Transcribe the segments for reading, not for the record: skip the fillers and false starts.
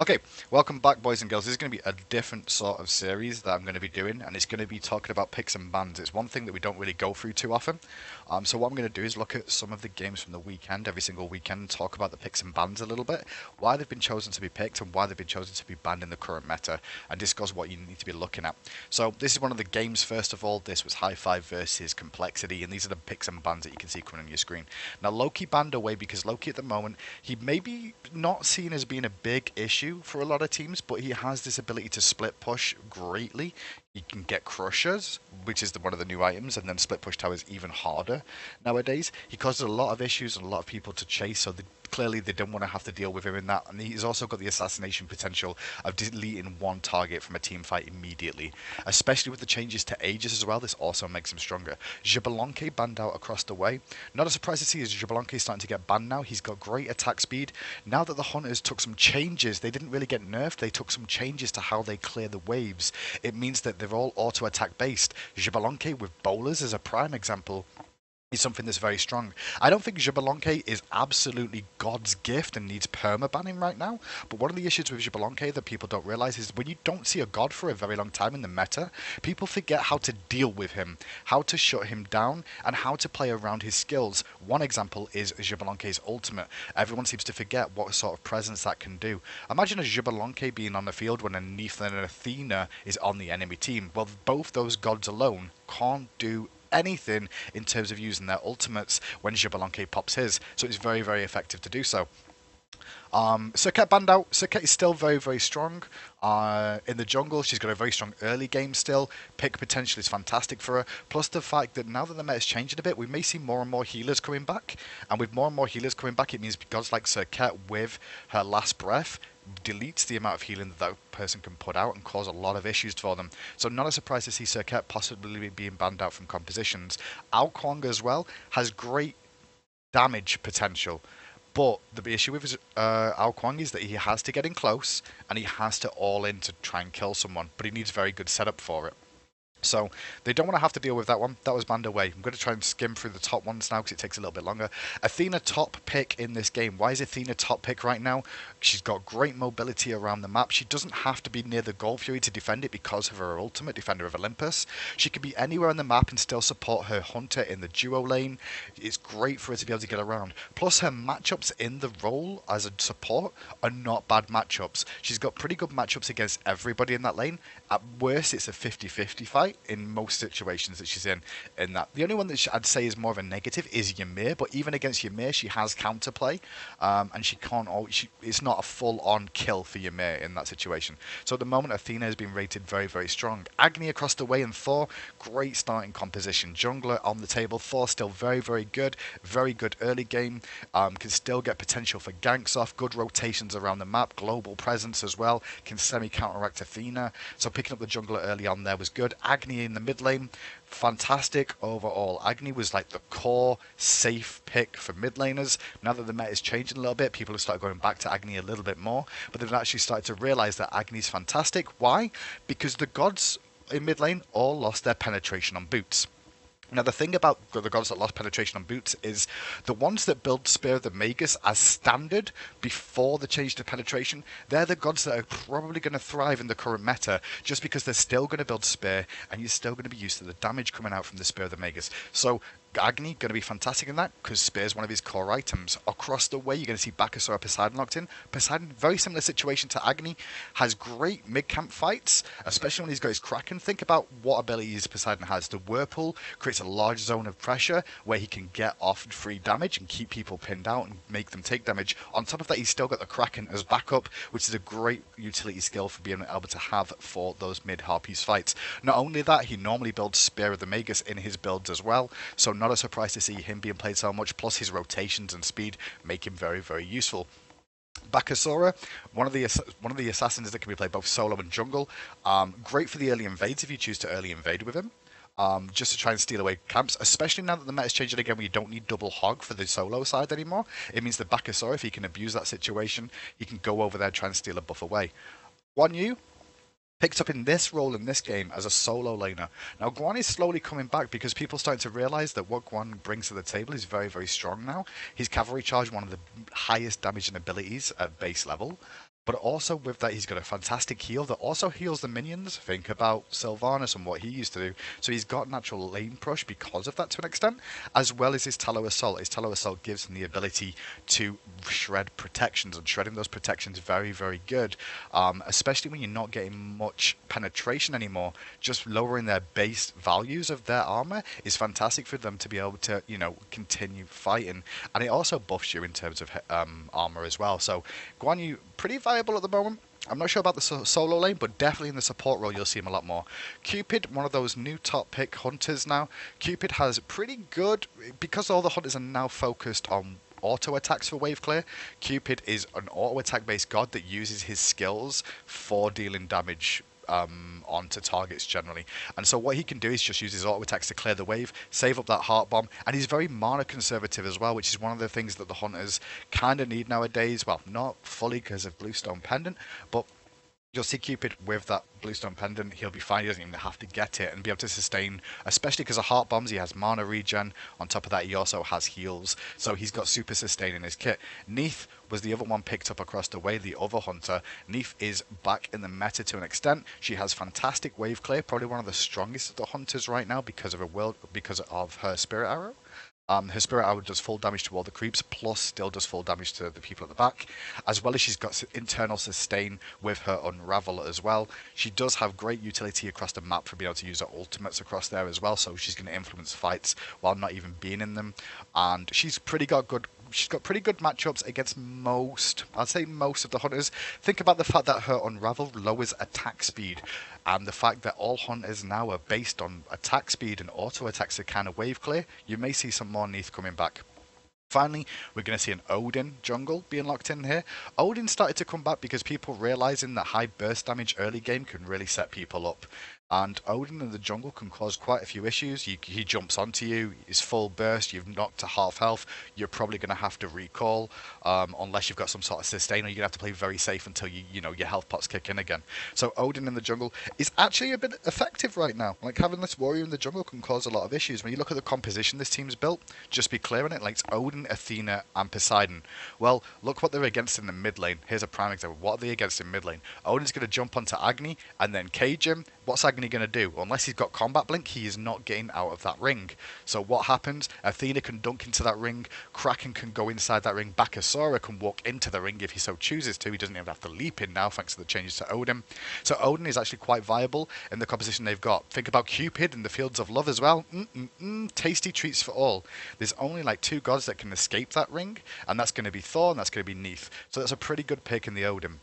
Okay, welcome back, boys and girls. This is going to be a different sort of series that I'm going to be doing, and it's going to be talking about picks and bans. It's one thing that we don't really go through too often. So what I'm going to do is look at some of the games from the weekend, every single weekend, and talk about the picks and bans a little bit, why they've been chosen to be picked, and why they've been chosen to be banned in the current meta, and discuss what you need to be looking at. So this is one of the games. First of all, this was High Five versus Complexity, and these are the picks and bans that you can see coming on your screen. Now Loki banned away because Loki at the moment he may be not seen as being a big issue for a lot of teams, but he has this ability to split push greatly. He can get crushers, which is one of the new items, and then split push towers even harder nowadays. He causes a lot of issues and a lot of people to chase, so clearly they don't want to have to deal with him in that. And he's also got the assassination potential of deleting one target from a team fight immediately, especially with the changes to Aegis as well. This also makes him stronger. Xbalanque banned out across the way. Not a surprise to see is Xbalanque starting to get banned now. He's got great attack speed. Now that the Hunters took some changes, they didn't really get nerfed, they took some changes to how they clear the waves. It means that they're all auto attack based. Xbalanque with bowlers is a prime example. Is something that's very strong. I don't think Xbalanque is absolutely God's gift and needs perma-banning right now, but one of the issues with Xbalanque that people don't realise is when you don't see a God for a very long time in the meta, people forget how to deal with him, how to shut him down, and how to play around his skills. One example is Xbalanque's ultimate. Everyone seems to forget what sort of presence that can do. Imagine a Xbalanque being on the field when a Neith and an Athena is on the enemy team. Well, both those gods alone can't do anything in terms of using their ultimates when Xbalanque pops his, so it's very, very effective to do so. Serket banned out. Serket is still very, very strong. In the jungle, she's got a very strong early game still. Pick potential is fantastic for her. Plus the fact that now that the meta is changing a bit, we may see more and more healers coming back. And with more and more healers coming back, it means gods like Serket with her last breath deletes the amount of healing that that person can put out and cause a lot of issues for them. So not a surprise to see Serket possibly being banned out from compositions. Ao Kuang as well has great damage potential. But the issue with Ao Kuang is that he has to get in close and he has to all in to try and kill someone, but he needs very good setup for it. So they don't want to have to deal with that one. That was banned away. I'm going to try and skim through the top ones now because it takes a little bit longer. Athena top pick in this game. Why is Athena top pick right now? She's got great mobility around the map. She doesn't have to be near the Gold Fury to defend it because of her ultimate, Defender of Olympus. She can be anywhere on the map and still support her Hunter in the duo lane. It's great for her to be able to get around. Plus her matchups in the role as a support are not bad matchups. She's got pretty good matchups against everybody in that lane. At worst, it's a 50-50 fight in most situations that she's in that. The only one that I'd say is more of a negative is Ymir, but even against Ymir, she has counterplay, and she can't always, it's not a full-on kill for Ymir in that situation. So at the moment, Athena has been rated very, very strong. Agni across the way and Thor, great starting composition. Jungler on the table, Thor still very, very good early game, can still get potential for ganks off, good rotations around the map, global presence as well, can semi-counteract Athena, so picking up the jungler early on there was good. Agni in the mid lane, fantastic overall. Agni was like the core safe pick for mid laners. Now that the meta is changing a little bit, people have started going back to Agni a little bit more, but they've actually started to realize that Agni's fantastic. Why? Because the gods in mid lane all lost their penetration on boots. Now the thing about the gods that lost penetration on boots is the ones that build Spear of the Magus as standard before the change to penetration, they're the gods that are probably going to thrive in the current meta just because they're still going to build Spear and you're still going to be used to the damage coming out from the Spear of the Magus. So Agni going to be fantastic in that because Spear is one of his core items. Across the way, you're going to see Bacchus or Poseidon locked in. Poseidon, very similar situation to Agni, has great mid-camp fights, especially when he's got his Kraken. Think about what abilities Poseidon has. The Whirlpool creates a large zone of pressure where he can get off free damage and keep people pinned out and make them take damage. On top of that, he's still got the Kraken as backup, which is a great utility skill for being able to have for those mid-Harpies fights. Not only that, he normally builds Spear of the Magus in his builds as well, so not a surprise to see him being played so much, plus his rotations and speed make him very, very useful. Bakasura, one of the assassins that can be played both solo and jungle. Great for the early invades if you choose to early invade with him. Just to try and steal away camps, especially now that the meta is changing again where you don't need double hog for the solo side anymore. It means that Bakasura, if he can abuse that situation, he can go over there and try and steal a buff away. Guan Yu picked up in this role in this game as a solo laner. Now Guan is slowly coming back because people are starting to realise that what Guan brings to the table is very, very strong now. His cavalry charge, one of the highest damaging abilities at base level. But also with that, he's got a fantastic heal that also heals the minions. Think about Sylvanas and what he used to do. So he's got natural lane push because of that to an extent, as well as his Tallow Assault. His Tallow Assault gives him the ability to shred protections, and shredding those protections very, very good. Especially when you're not getting much penetration anymore. Just lowering their base values of their armor is fantastic for them to be able to, continue fighting. And it also buffs you in terms of armor as well. So Guan Yu, pretty viable at the moment. I'm not sure about the solo lane, but definitely in the support role you'll see him a lot more. Cupid, one of those new top pick hunters now. Cupid has pretty good, because all the hunters are now focused on auto attacks for wave clear. Cupid is an auto attack based god that uses his skills for dealing damage onto targets generally. And so what he can do is just use his auto attacks to clear the wave, save up that heart bomb, and he's very mana conservative as well, which is one of the things that the hunters kind of need nowadays. Well, not fully because of Bluestone Pendant, but you'll see Cupid with that Bluestone Pendant, he'll be fine, he doesn't even have to get it, and be able to sustain, especially because of Heart Bombs, he has mana regen, on top of that he also has heals, so he's got super sustain in his kit. Neith was the other one picked up across the way, the other hunter. Neith is back in the meta to an extent. She has fantastic wave clear, probably one of the strongest of the hunters right now because of her Spirit Arrow. Her Spirit Arrow does full damage to all the creeps, plus still does full damage to the people at the back, as well as she's got internal sustain with her Unravel as well. She does have great utility across the map for being able to use her ultimates across there as well, so she's going to influence fights while not even being in them. And she's got pretty good matchups against I'd say most of the hunters. Think about the fact that her Unravel lowers attack speed, and the fact that all hunters now are based on attack speed and auto attacks are kind of wave clear. You may see some more Neith coming back. Finally, we're going to see an Odin jungle being locked in here. Odin started to come back because people realizing that high burst damage early game can really set people up. And Odin in the jungle can cause quite a few issues. He jumps onto you, he's full burst, you've knocked to half health, you're probably going to have to recall, unless you've got some sort of sustain, or you're going to have to play very safe until your health pots kick in again. So Odin in the jungle is actually a bit effective right now. Like, having this warrior in the jungle can cause a lot of issues. When you look at the composition this team's built, just be clear on it, like it's Odin, Athena, and Poseidon. Well, look what they're against in the mid lane. Here's a prime example. What are they against in mid lane? Odin's going to jump onto Agni and then cage him. What's Agni going to do? Unless he's got combat blink, he is not getting out of that ring. So what happens? Athena can dunk into that ring, Kraken can go inside that ring, Bakasura can walk into the ring if he so chooses to. He doesn't even have to leap in now thanks to the changes to Odin. So Odin is actually quite viable in the composition they've got. Think about Cupid in the Fields of Love as well. Tasty treats for all. There's only like 2 gods that can escape that ring, and that's going to be Thor and that's going to be Neith. So that's a pretty good pick in the Odin.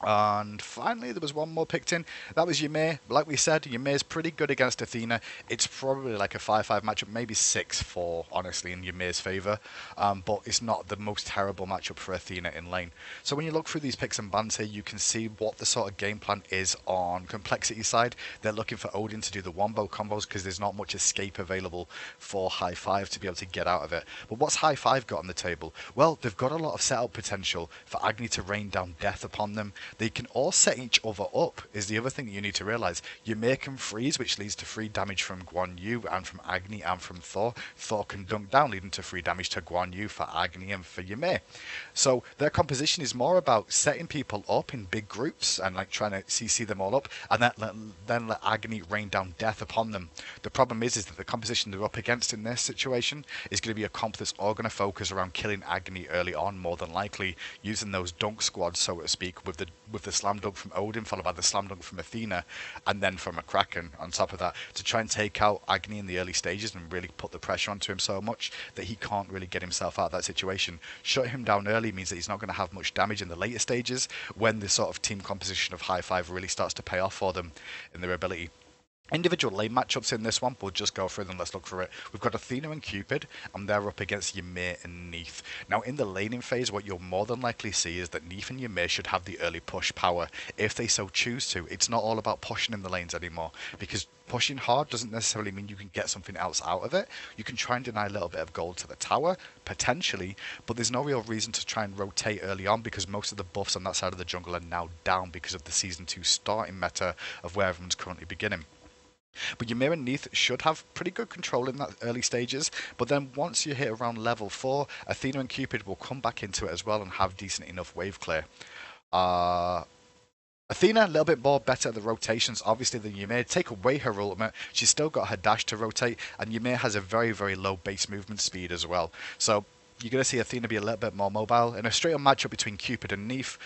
And finally, there was one more picked in. That was Ymir. Like we said, Ymir is pretty good against Athena. It's probably like a 5-5 matchup, maybe 6-4, honestly, in Ymir's favour. But it's not the most terrible matchup for Athena in lane. So when you look through these picks and bans here, you can see what the sort of game plan is on complexity side. They're looking for Odin to do the wombo combos because there's not much escape available for High Five to be able to get out of it. But what's High Five got on the table? Well, they've got a lot of setup potential for Agni to rain down death upon them. They can all set each other up, is the other thing that you need to realise. Ymir can freeze, which leads to free damage from Guan Yu and from Agni and from Thor. Thor can dunk down, leading to free damage to Guan Yu for Agni and for Ymir. So their composition is more about setting people up in big groups and like trying to CC them all up, and then let Agni rain down death upon them. The problem is that the composition they're up against in this situation is going to be a comp that's all going to focus around killing Agni early on, more than likely, using those dunk squads, so to speak, with the slam dunk from Odin, followed by the slam dunk from Athena, and then from a Kraken on top of that, to try and take out Agni in the early stages and really put the pressure onto him so much that he can't really get himself out of that situation. Shut him down early means that he's not going to have much damage in the later stages when the sort of team composition of High Five really starts to pay off for them in their ability. Individual lane matchups in this one, we'll just go through them, let's look for it. We've got Athena and Cupid, and they're up against Ymir and Neith. Now in the laning phase, what you'll more than likely see is that Neith and Ymir should have the early push power, if they so choose to. It's not all about pushing in the lanes anymore, because pushing hard doesn't necessarily mean you can get something else out of it. You can try and deny a little bit of gold to the tower, potentially, but there's no real reason to try and rotate early on because most of the buffs on that side of the jungle are now down because of the Season 2 starting meta of where everyone's currently beginning. But Ymir and Neith should have pretty good control in that early stages, but then once you hit around level 4, Athena and Cupid will come back into it as well and have decent enough wave clear. Uh, Athena, a little bit more better at the rotations, obviously, than Ymir. Take away her ultimate, she's still got her dash to rotate, and Ymir has a very, very low base movement speed as well. So you're going to see Athena be a little bit more mobile. In a straight-on matchup between Cupid and Neith,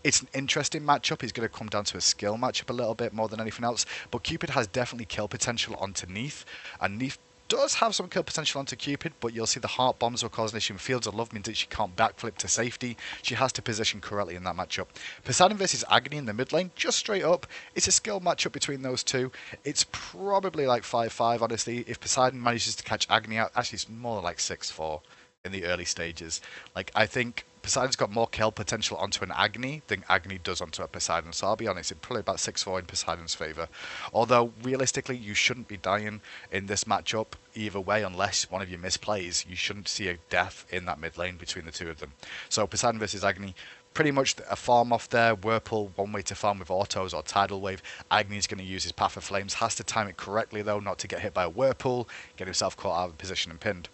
it's an interesting matchup. It's going to come down to a skill matchup a little bit more than anything else. But Cupid has definitely kill potential onto Neith, and Neith does have some kill potential onto Cupid, but you'll see the heart bombs will cause an issue in Fields of Love, means that she can't backflip to safety. She has to position correctly in that matchup. Poseidon versus Agni in the mid lane, just straight up, it's a skill matchup between those two. It's probably like 5-5, honestly. If Poseidon manages to catch Agni out, actually it's more like 6-4 in the early stages. Like, I think Poseidon's got more kill potential onto an Agni than Agni does onto a Poseidon. So I'll be honest, it's probably about 6-4 in Poseidon's favour. Although, realistically, you shouldn't be dying in this matchup either way unless one of you misplays. You shouldn't see a death in that mid lane between the two of them. So Poseidon versus Agni, pretty much a farm off there. Whirlpool, one way to farm with autos or tidal wave. Agni's going to use his Path of Flames. Has to time it correctly, though, not to get hit by a Whirlpool, get himself caught out of position and pinned.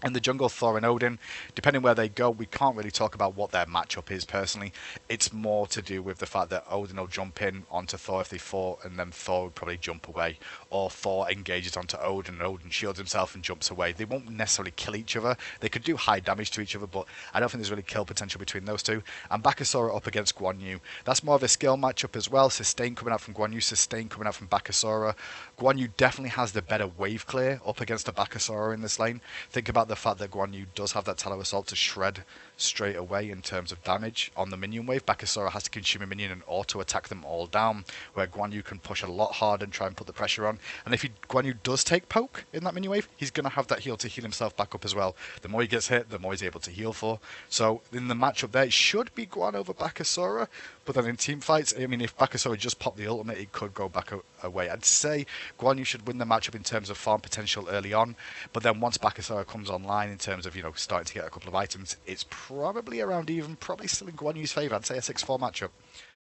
In the jungle, Thor and Odin, depending where they go, we can't really talk about what their matchup is personally. It's more to do with the fact that Odin will jump in onto Thor if they fought, and then Thor would probably jump away. Or Thor engages onto Odin, and Odin shields himself and jumps away. They won't necessarily kill each other. They could do high damage to each other, but I don't think there's really kill potential between those two. And Bakasura up against Guan Yu. That's more of a skill matchup as well. Sustain coming out from Guan Yu, sustain coming out from Bakasura. Guan Yu definitely has the better wave clear up against the Bakasura in this lane. Think about the fact that Guan Yu does have that Tallow Assault to shred straight away in terms of damage on the minion wave. Bakasura has to consume a minion and auto attack them all down, where Guan Yu can push a lot harder and try and put the pressure on. And if Guan Yu does take poke in that minion wave, he's going to have that heal to heal himself back up as well. The more he gets hit, the more he's able to heal for. So in the matchup there, it should be Guan over Bakasura, but then in team fights, I mean, if Bakasura just popped the ultimate, it could go back away. I'd say Guan Yu should win the matchup in terms of farm potential early on, but then once Bakasura comes online in terms of, starting to get a couple of items, it's probably around even, probably still in Guan Yu's favour. I'd say a 6-4 matchup.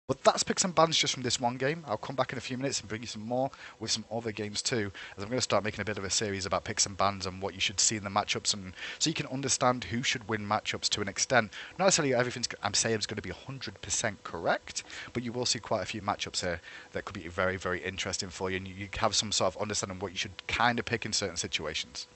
But that's picks and bans just from this one game. I'll come back in a few minutes and bring you some more with some other games too, as I'm going to start making a bit of a series about picks and bans and what you should see in the matchups, and so you can understand who should win matchups to an extent. Not necessarily everything I'm saying is going to be 100% correct, but you will see quite a few matchups here that could be very, very interesting for you, and you have some sort of understanding what you should kind of pick in certain situations.